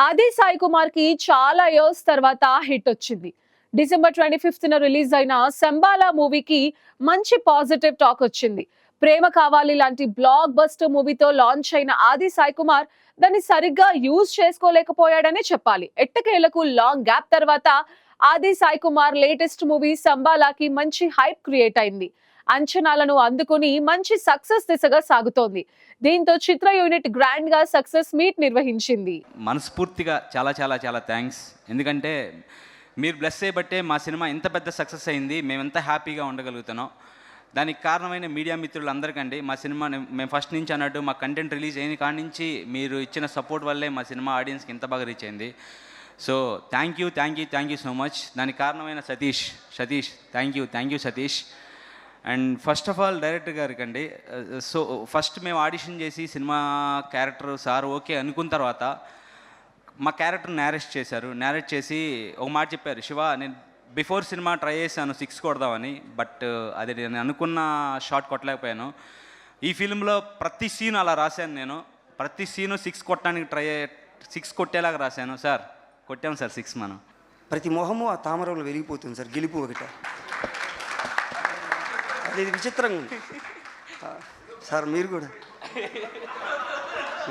ఆది సాయి కుమార్ కి చాలా ఇయర్స్ తర్వాత హిట్ వచ్చింది. డిసెంబర్ 25న రిలీజ్ అయిన సంబాలా మూవీకి మంచి పాజిటివ్ టాక్ వచ్చింది. ప్రేమ కావాలి లాంటి బ్లాక్ బస్టర్ మూవీతో లాంచ్ అయిన ఆది సాయి కుమార్ దాన్ని సరిగ్గా యూజ్ చేసుకోలేకపోయాడనే చెప్పాలి. ఎట్టకేలకు లాంగ్ గ్యాప్ తర్వాత ఆది సాయి కుమార్ లేటెస్ట్ మూవీ సంబాలాకి మంచి హైప్ క్రియేట్ అయింది. అంచనాలను అందుకుని మంచి సక్సెస్ దిశగా సాగుతోంది. దీంతో చిత్ర యూనిట్ గ్రాండ్ గా సక్సెస్ మీట్ నిర్వహించింది. మనస్ఫూర్తిగా చాలా చాలా చాలా థ్యాంక్స్. ఎందుకంటే మీరు బ్లెస్ చేయబట్టే మా సినిమా ఇంత పెద్ద సక్సెస్ అయింది, మేము ఎంత హ్యాపీగా ఉండగలుగుతున్నాం. దానికి కారణమైన మీడియా మిత్రులందరికండి. మా సినిమా మేము ఫస్ట్ నుంచి అన్నట్టు మా కంటెంట్ రిలీజ్ అయిన కాడి నుంచి మీరు ఇచ్చిన సపోర్ట్ వల్లే మా సినిమా ఆడియన్స్కి ఇంత బాగా రీచ్ అయింది. So thank you so much. దానికి కారణమైన Satish thank you Satish. And first of all director గారికి అండి. సో ఫస్ట్ మేము ఆడిషన్ చేసి సినిమా క్యారెక్టర్ సార్ ఓకే అనుకున్న తర్వాత మా క్యారెక్టర్ నేరేట్ చేసి ఒక మాట చెప్పారు, శివ నేను బిఫోర్ సినిమా ట్రై చేశాను 6 కొడదామని, బట్ అది నేను అనుకున్న షాట్ కొట్టలేకపోయాను. ఈ ఫిల్మ్లో ప్రతి సీన్ అలా రాశాను. నేను ప్రతి సీను 6 కొట్టడానికి 6 కొట్టేలాగా రాశాను. సార్ కొట్టాము సార్ 6. మనం ప్రతి మొహము ఆ తామరంలో వెలిగిపోతుంది సార్, గెలుపు ఒకట. అది విచిత్రంగా ఉంది సార్. మీరు కూడా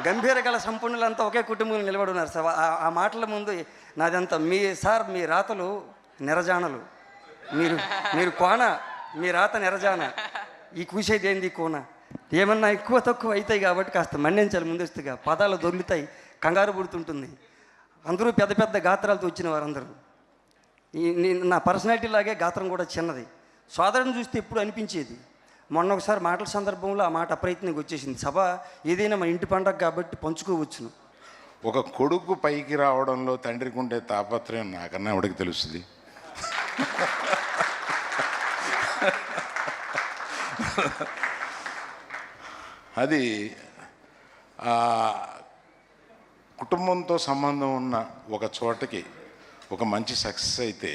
గంభీర గల సంపన్నులంతా ఒకే కుటుంబంలో నిలబడి ఉన్నారు సార్. ఆ మాటల ముందు నాదంతా మీ రాతలు నిరజానలు, మీరు కోన, మీ రాత నిరజాన, ఈ కూసేది ఏంది కోన. ఏమన్నా ఎక్కువ తక్కువ అవుతాయి కాబట్టి కాస్త మన్నించాలి ముందస్తుగా. పదాలు దొర్లుతాయి, కంగారు పుడుతుంటుంది. అందరూ పెద్ద పెద్ద గాత్రాలతో వచ్చిన వారందరూ. నా పర్సనాలిటీ లాగే గాత్రం కూడా చిన్నది. సోదరుని చూస్తే ఎప్పుడు అనిపించేది. మొన్న ఒకసారి మాటల సందర్భంలో ఆ మాట అప్రయత్నంగా వచ్చేసింది. సభ ఏదైనా మన ఇంటి పండగ కాబట్టి పంచుకోవచ్చును. ఒక కొడుకు పైకి రావడంలో తండ్రికి ఉండే తాపత్రయం నాకన్నా ఎవడికి తెలుస్తుంది. అది కుటుంబంతో సంబంధం ఉన్న ఒక చోటకి ఒక మంచి సక్సెస్ అయితే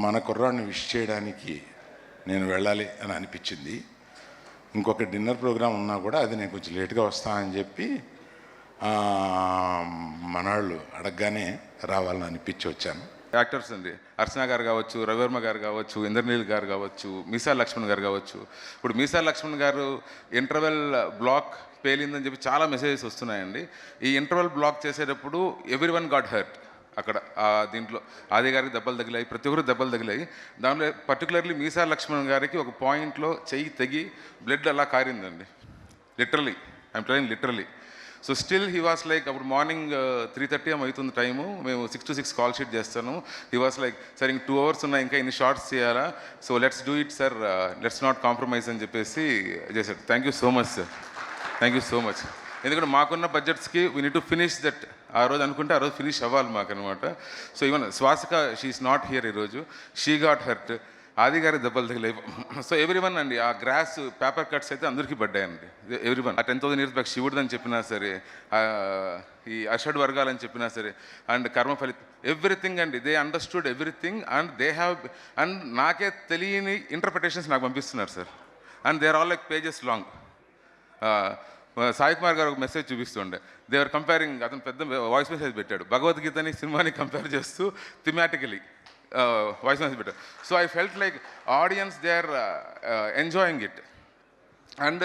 మన కుర్రాడిని విష్ చేయడానికి నేను వెళ్ళాలి అని అనిపించింది. ఇంకొక డిన్నర్ ప్రోగ్రాం ఉన్నా కూడా అది నేను కొంచెం లేట్గా వస్తానని చెప్పి మనవాళ్ళు అడగగానే రావాలని అనిపించి వచ్చాను. యాక్టర్స్ అండి, అర్చన గారు కావచ్చు, రవివర్మ గారు కావచ్చు, ఇంద్రనీల్ గారు కావచ్చు, మీసాల లక్ష్మణ్ గారు కావచ్చు. ఇప్పుడు మీసాల లక్ష్మణ్ గారు ఇంటర్వెల్ బ్లాక్ పేలిందని చెప్పి చాలా మెసేజెస్ వస్తున్నాయండి. ఈ ఇంటర్వెల్ బ్లాక్ చేసేటప్పుడు ఎవ్రీవన్ గాట్ హర్ట్. అక్కడ దీంట్లో ఆది గారికి దెబ్బలు తగిలాయి, ప్రతి ఒక్కరు దెబ్బలు తగిలాయి. దానిలో పర్టికులర్లీ మీసాల లక్ష్మణ్ గారికి ఒక పాయింట్లో చెయ్యి తెగి బ్లడ్ అలా కారిందండి. Literally. So still he was like, అప్పుడు మార్నింగ్ 3:30 అవుతుంది టైము, మేము 6 to 6 కాల్ షీట్ చేస్తాను. హీ వాస్ లైక్, సార్ ఇంక 2 hours ఉన్నాయి, ఇంకా ఇన్ని షార్ట్స్ చేయాలా, so let's do it sir, let's not compromise అని చెప్పేసి చేశారు. Thank you so much sir, thank you so much. ఎందుకంటే మాకున్న బడ్జెట్స్కి we need to finish that. ఆ రోజు అనుకుంటే ఆ రోజు ఫినిష్ అవ్వాలి మాకు అనమాట. సో ఈవెన్ శ్వాసక షీఈస్ నాట్ హియర్ ఈరోజు, షీ గాట్ హర్ట్. ఆది గారి దెబ్బలు తగిలాయి. సో ఎవ్రీవన్ అండి, ఆ గ్రాస్ పేపర్ కట్స్ అయితే అందరికీ పడ్డాయండి. ఎవ్రీవన్. ఆ 10,000 years బ్యాక్ శివుడు అని చెప్పినా సరే, ఈ అషడ్ వర్గాలని చెప్పినా సరే, అండ్ కర్మ ఫలితం, ఎవ్రీథింగ్ అండి. They understood everything and they have, and నాకే తెలియని ఇంటర్ప్రిటేషన్స్ నాకు పంపిస్తున్నారు sir. And they are all like pages long. Sai Kumar గారు ఒక మెసేజ్ చూపిస్తుండే, దే ఆర్ కంపేరింగ్, అతను పెద్ద వాయిస్ మెసేజ్ పెట్టాడు, భగవద్గీతని సినిమాని కంపేర్ చేస్తూ థిమాటికలీ వాయిస్ మెసేజ్ పెట్టాడు. So I felt like audience they are enjoying it. And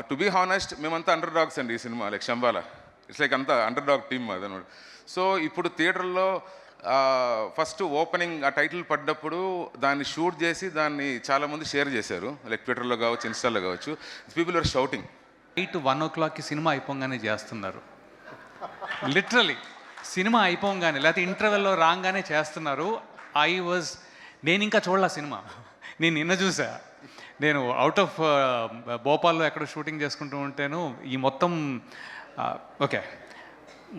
to be honest, మేమంతా అండర్ డాగ్స్ అండి ఈ cinema. Like Shambhala it's like అంతా అండర్ డాగ్ టీమ్ అదనమాట. సో ఇప్పుడు థియేటర్లో ఫస్ట్ ఓపెనింగ్ ఆ టైటిల్ పడ్డప్పుడు దాన్ని షూట్ చేసి దాన్ని చాలామంది షేర్ చేశారు, లైక్ ట్విట్టర్లో కావచ్చు, ఇన్స్టాలో కావచ్చు. People are shouting. 1 o'clockకి సినిమా అయిపోగానే చేస్తున్నారు. లిటరలీ సినిమా అయిపోగానే, లేకపోతే ఇంటర్వెల్లో రాగానే చేస్తున్నారు. నేను ఇంకా చూడలే సినిమా, నేను నిన్న చూసా. నేను అవుట్ ఆఫ్ భోపాల్లో ఎక్కడ షూటింగ్ చేసుకుంటూ ఉంటేను ఈ మొత్తం ఓకే.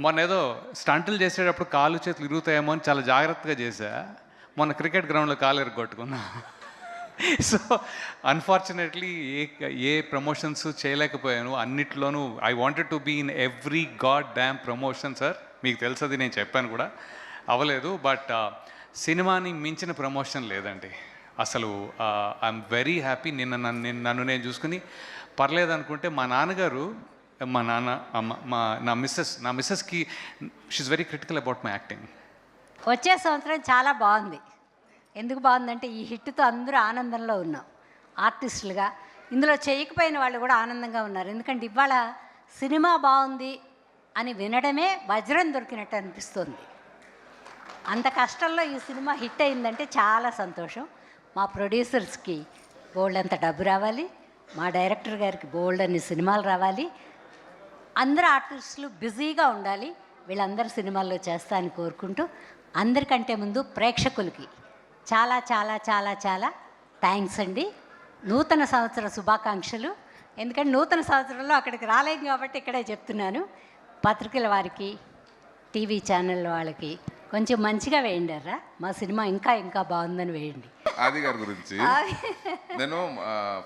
మొన్న ఏదో స్టంటులు చేసేటప్పుడు కాళ్ళు చేతులు ఇరుగుతాయేమో అని చాలా జాగ్రత్తగా చేశా. మొన్న క్రికెట్ గ్రౌండ్లో కాలు ఎరగొట్టుకున్నా. సో అన్ఫార్చునేట్లీ ఏ ప్రమోషన్స్ చేయలేకపోయాను. అన్నిట్లోనూ I wanted to be in every goddamn promotion sir. మీకు తెలుసది, నేను చెప్పాను కూడా, అవ్వలేదు. బట్ సినిమాని మించిన ప్రమోషన్ లేదండి అసలు. I'm very happy. నన్ను నేను చూసుకుని పర్లేదు అనుకుంటే, మా నాన్నగారు మా నాన్న అమ్మ నా మిస్సెస్కి she's very critical about my acting. వచ్చే సంవత్సరం చాలా బాగుంది. ఎందుకు బాగుందంటే ఈ హిట్తో అందరూ ఆనందంలో ఉన్నాం ఆర్టిస్టులుగా. ఇందులో చేయకపోయిన వాళ్ళు కూడా ఆనందంగా ఉన్నారు. ఎందుకంటే ఇవాళ సినిమా బాగుంది అని వినడమే వజ్రం దొరికినట్టు అనిపిస్తుంది. అంత కష్టంలో ఈ సినిమా హిట్ అయిందంటే చాలా సంతోషం. మా ప్రొడ్యూసర్స్కి బోల్డ్ అంత డబ్బు రావాలి, మా డైరెక్టర్ గారికి బోల్డ్ అన్ని సినిమాలు రావాలి, అందరు ఆర్టిస్టులు బిజీగా ఉండాలి, వీళ్ళందరూ సినిమాల్లో చేస్తా అని కోరుకుంటూ, అందరికంటే ముందు ప్రేక్షకులకి చాలా చాలా చాలా చాలా థ్యాంక్స్ అండి. నూతన సంవత్సర శుభాకాంక్షలు. ఎందుకంటే నూతన సంవత్సరంలో అక్కడికి రాలేం కాబట్టి ఇక్కడే చెప్తున్నాను. పత్రికల వారికి, టీవీ ఛానల్ వాళ్ళకి కొంచెం మంచిగా వేయండిరా, మా సినిమా ఇంకా ఇంకా బాగుందని వేయండి. ఆది గారి గురించి నేను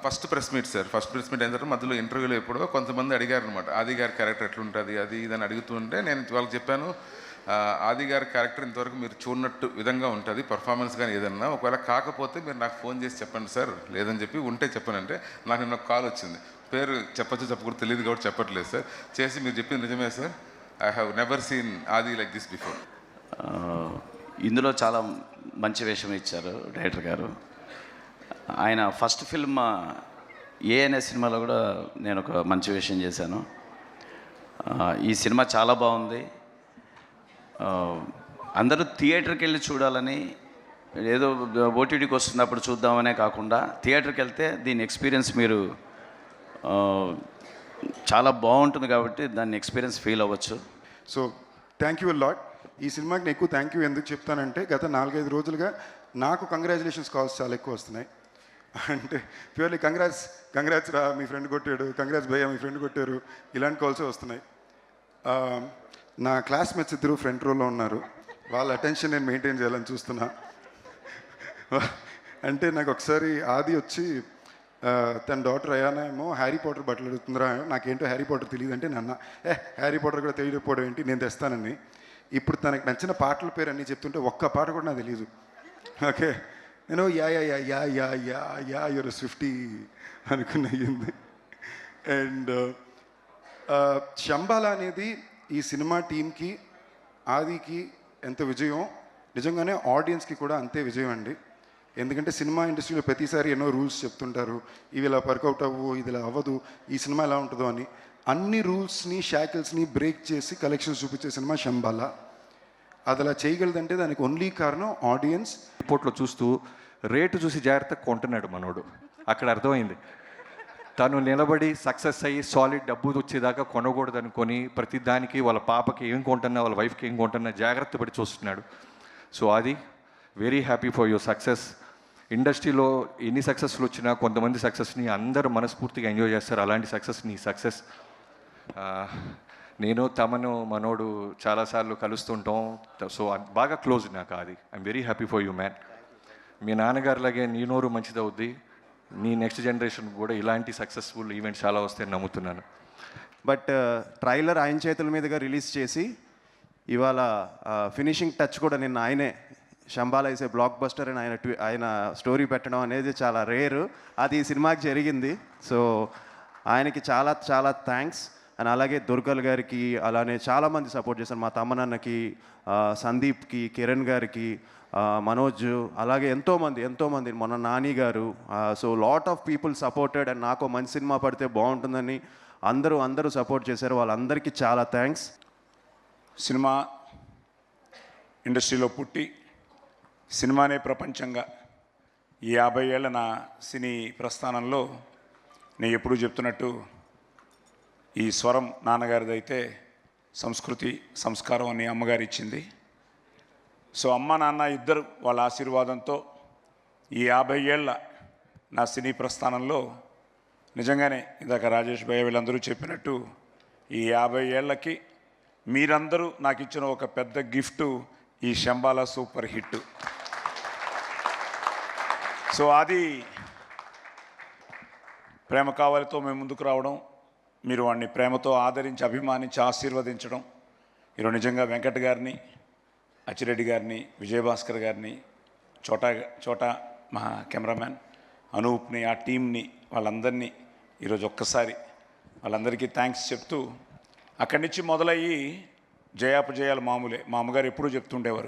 ఫస్ట్ ప్రెస్ మీట్ అయిన తర్వాత మధ్యలో ఇంటర్వ్యూలో ఎప్పుడో కొంతమంది అడిగారు అనమాట, ఆది గారి క్యారెక్టర్ ఎట్లుంటుంది అది ఇదని అడుగుతుంటే నేను వాళ్ళకి చెప్పాను, ఆది గారి క్యారెక్టర్ ఇంతవరకు మీరు చూడనట్టు విధంగా ఉంటుంది, పర్ఫార్మెన్స్ కానీ ఏదన్నా. ఒకవేళ కాకపోతే మీరు నాకు ఫోన్ చేసి చెప్పండి సార్, లేదని చెప్పి ఉంటే చెప్పానంటే నాకు నిన్న కాల్ వచ్చింది. పేరు చెప్పకూడదు తెలియదు కాబట్టి చెప్పట్లేదు సార్. చేసి మీరు చెప్పింది నిజమే sir, I have never seen ఆది లైక్ దిస్ బిఫోర్. ఇందులో చాలా మంచి వేషం ఇచ్చారు డైరెక్టర్ గారు. ఆయన ఫస్ట్ ఫిల్మ్ ఏ అనే సినిమాలో కూడా నేను ఒక మంచి వేషం చేశాను. ఈ సినిమా చాలా బాగుంది. అందరూ థియేటర్కి వెళ్ళి చూడాలని, ఏదో ఓటీటీకి వస్తున్నప్పుడు చూద్దామనే కాకుండా థియేటర్కి వెళ్తే దీని ఎక్స్పీరియన్స్ మీరు చాలా బాగుంటుంది కాబట్టి దాన్ని ఎక్స్పీరియన్స్ ఫీల్ అవ్వచ్చు. So thank you lot. ఈ సినిమాకి నేను ఎక్కువ థ్యాంక్ యూ ఎందుకు చెప్తానంటే, గత 4-5 రోజులుగా నాకు కంగ్రాచులేషన్స్ కాల్స్ చాలా ఎక్కువ వస్తున్నాయి. అంటే ప్యూర్లీ కంగ్రాట్స్ రా మీ ఫ్రెండ్ కొట్టాడు, కంగ్రాట్స్ భయ్యా మీ ఫ్రెండ్ కొట్టారు, ఇలాంటి కాల్సే వస్తున్నాయి. నా క్లాస్మేట్స్ ఇద్దరు ఫ్రంట్ రోలో ఉన్నారు, వాళ్ళ అటెన్షన్ నేను మెయింటైన్ చేయాలని చూస్తున్నా. అంటే నాకు ఒకసారి ఆది వచ్చి తన డాటర్ అయానా ఏమో హ్యారీ పాటర్ బట్టలు అడుగుతుందిరా, నాకేంటో హ్యారీ పాటర్ తెలియదు అంటే నన్న హ్యారీ పాటర్ కూడా తెలియకపోవడం ఏంటి, నేను తెస్తానని. ఇప్పుడు తనకు నచ్చిన పాటల పేరు అన్నీ చెప్తుంటే ఒక్క పాట కూడా నాకు తెలియదు. ఓకే, నేను yeah yeah yeah yeah yeah yeah yeah your Swiftie అనుకుని అయ్యింది. అండ్ శంబాల అనేది ఈ సినిమా టీంకి, ఆదికి ఎంత విజయం, నిజంగానే ఆడియన్స్కి కూడా అంతే విజయం అండి. ఎందుకంటే సినిమా ఇండస్ట్రీలో ప్రతిసారి ఎన్నో రూల్స్ చెప్తుంటారు, ఇవి ఇలా వర్కౌట్ అవ్వు, ఇది ఇలా అవ్వదు, ఈ సినిమా ఎలా ఉంటుందో అని. అన్ని రూల్స్ని షాకిల్స్ని బ్రేక్ చేసి కలెక్షన్స్ చూపించే సినిమా శంబాల. అది అలా చేయగలదంటే దానికి ఓన్లీ కారణం ఆడియన్స్. రిపోర్ట్లో చూస్తూ రేటు చూసి జాగ్రత్తగా కొంటున్నాడు మనోడు. అక్కడ అర్థమైంది తను నిలబడి సక్సెస్ అయ్యి సాలిడ్ డబ్బు వచ్చేదాకా కొనకూడదు అనుకొని ప్రతి దానికి వాళ్ళ పాపకి ఏం కొంటున్నా, వాళ్ళ వైఫ్కి ఏం కొంటున్నా జాగ్రత్త పడి చూస్తున్నాడు. సో అది very happy for your success. ఇండస్ట్రీలో ఎన్ని సక్సెస్లు వచ్చినా కొంతమంది సక్సెస్ని అందరూ మనస్ఫూర్తిగా ఎంజాయ్ చేస్తారు. అలాంటి సక్సెస్ని సక్సెస్. నేను తమను మనోడు చాలాసార్లు కలుస్తుంటాం. సో బాగా క్లోజ్ నాకు అది. I'm very happy for you man. మీ నాన్నగారిలాగే నీ నోరు మంచిదవుద్ది, నీ నెక్స్ట్ జనరేషన్ కూడా ఇలాంటి సక్సెస్ఫుల్ ఈవెంట్స్ చాలా వస్తాయని నమ్ముతున్నాను. బట్ ట్రైలర్ ఆయన చేతుల మీదుగా రిలీజ్ చేసి ఇవాళ ఫినిషింగ్ టచ్ కూడా నిన్న ఆయనే, Shambhala is a blockbuster అని ఆయన స్టోరీ పెట్టడం అనేది చాలా రేరు. అది ఈ సినిమాకి జరిగింది. సో ఆయనకి చాలా చాలా థ్యాంక్స్. అండ్ అలాగే దుర్గల్ గారికి, అలానే చాలామంది సపోర్ట్ చేశారు. మా తమ్మనన్నకి, సందీప్కి, కిరణ్ గారికి, మనోజ్, అలాగే ఎంతోమంది మొన్న నాని గారు. So lot of people supported. And నాకు మంచి సినిమా పడితే బాగుంటుందని అందరూ సపోర్ట్ చేశారు. వాళ్ళందరికీ చాలా థ్యాంక్స్. సినిమా ఇండస్ట్రీలో పుట్టి సినిమానే ప్రపంచంగా ఈ 50 ఏళ్ళ నా సినీ ప్రస్థానంలో నేను ఎప్పుడూ చెప్తున్నట్టు ఈ స్వరం నాన్నగారిదైతే సంస్కృతి సంస్కారం అని అమ్మగారు ఇచ్చింది. సో అమ్మ నాన్న ఇద్దరు వాళ్ళ ఆశీర్వాదంతో ఈ 50 ఏళ్ళ నా సినీ ప్రస్థానంలో నిజంగానే ఇందాక రాజేష్ భయ్య వీళ్ళందరూ చెప్పినట్టు ఈ 50 ఏళ్ళకి మీరందరూ నాకు ఇచ్చిన ఒక పెద్ద గిఫ్ట్ ఈ శంబాల సూపర్ హిట్. సో అది ప్రేమ కావాలితో మేము ముందుకు రావడం, మీరు వాడిని ప్రేమతో ఆదరించి అభిమానించి ఆశీర్వదించడం, ఈరోజు నిజంగా వెంకట్ గారిని, అచ్చిరెడ్డి గారిని, విజయభాస్కర్ గారిని, చోటా మా కెమెరామ్యాన్ అనూప్ని, ఆ టీంని, వాళ్ళందరినీ ఈరోజు ఒక్కసారి వాళ్ళందరికీ థ్యాంక్స్ చెప్తూ అక్కడి నుంచి మొదలయ్యి జయాపజయాలు మామూలే. మా అమ్మగారు ఎప్పుడూ చెప్తుండేవారు,